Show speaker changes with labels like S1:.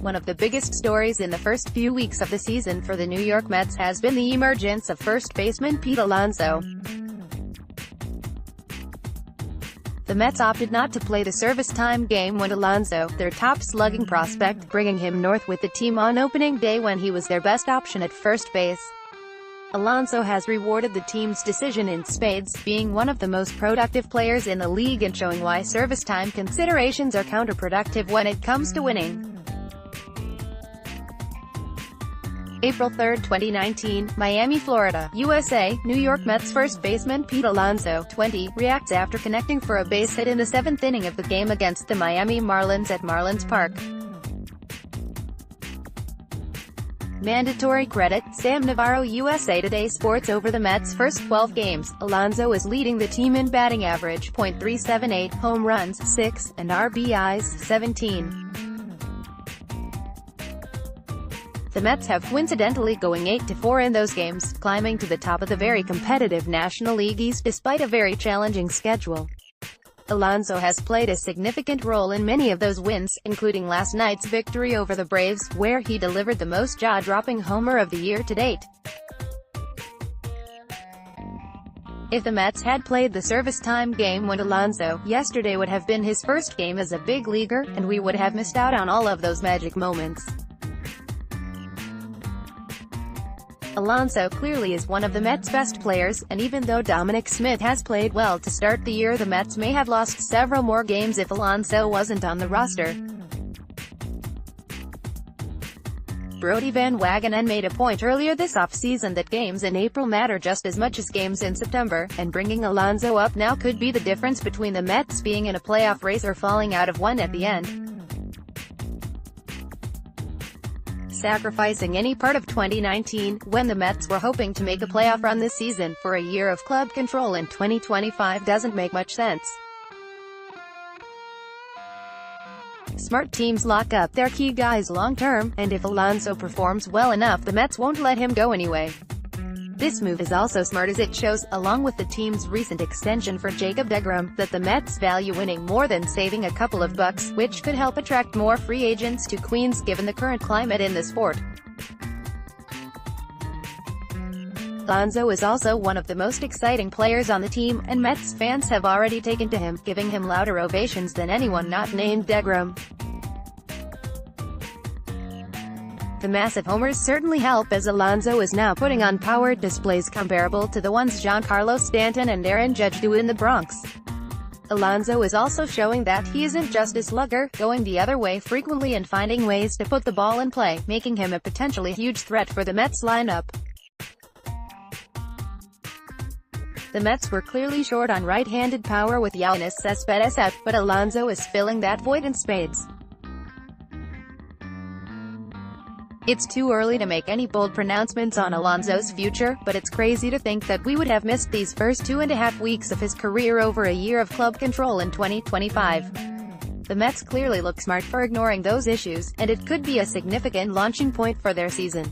S1: One of the biggest stories in the first few weeks of the season for the New York Mets has been the emergence of first baseman Pete Alonso. The Mets opted not to play the service time game when Alonso, their top slugging prospect, bringing him north with the team on opening day when he was their best option at first base. Alonso has rewarded the team's decision in spades, being one of the most productive players in the league and showing why service time considerations are counterproductive when it comes to winning. April 3, 2019, Miami, Florida, USA. New York Mets first baseman Pete Alonso, 20, reacts after connecting for a base hit in the 7th inning of the game against the Miami Marlins at Marlins Park. Mandatory credit, Sam Navarro. USA Today Sports. Over the Mets' first 12 games, Alonso is leading the team in batting average, .378, home runs, 6, and RBIs, 17. The Mets have coincidentally going 8-4 in those games, climbing to the top of the very competitive National League East despite a very challenging schedule. Alonso has played a significant role in many of those wins, including last night's victory over the Braves, where he delivered the most jaw-dropping homer of the year to date. If the Mets had played the service time game when Alonso, yesterday would have been his first game as a big leaguer, and we would have missed out on all of those magic moments. Alonso clearly is one of the Mets' best players, and even though Dominic Smith has played well to start the year, the Mets may have lost several more games if Alonso wasn't on the roster. Brodie Van Wagenen made a point earlier this offseason that games in April matter just as much as games in September, and bringing Alonso up now could be the difference between the Mets being in a playoff race or falling out of one at the end. Sacrificing any part of 2019, when the Mets were hoping to make a playoff run this season, for a year of club control in 2025 doesn't make much sense. Smart teams lock up their key guys long-term, and if Alonso performs well enough, the Mets won't let him go anyway. This move is also smart as it shows, along with the team's recent extension for Jacob deGrom, that the Mets value winning more than saving a couple of bucks, which could help attract more free agents to Queens given the current climate in the sport. Alonso is also one of the most exciting players on the team, and Mets fans have already taken to him, giving him louder ovations than anyone not named deGrom. The massive homers certainly help, as Alonso is now putting on power displays comparable to the ones Giancarlo Stanton and Aaron Judge do in the Bronx. Alonso is also showing that he isn't just a slugger, going the other way frequently and finding ways to put the ball in play, making him a potentially huge threat for the Mets lineup. The Mets were clearly short on right-handed power with Yoenis Cespedes out, but Alonso is filling that void in spades. It's too early to make any bold pronouncements on Alonso's future, but it's crazy to think that we would have missed these first 2.5 weeks of his career over a year of club control in 2025. The Mets clearly look smart for ignoring those issues, and it could be a significant launching point for their season.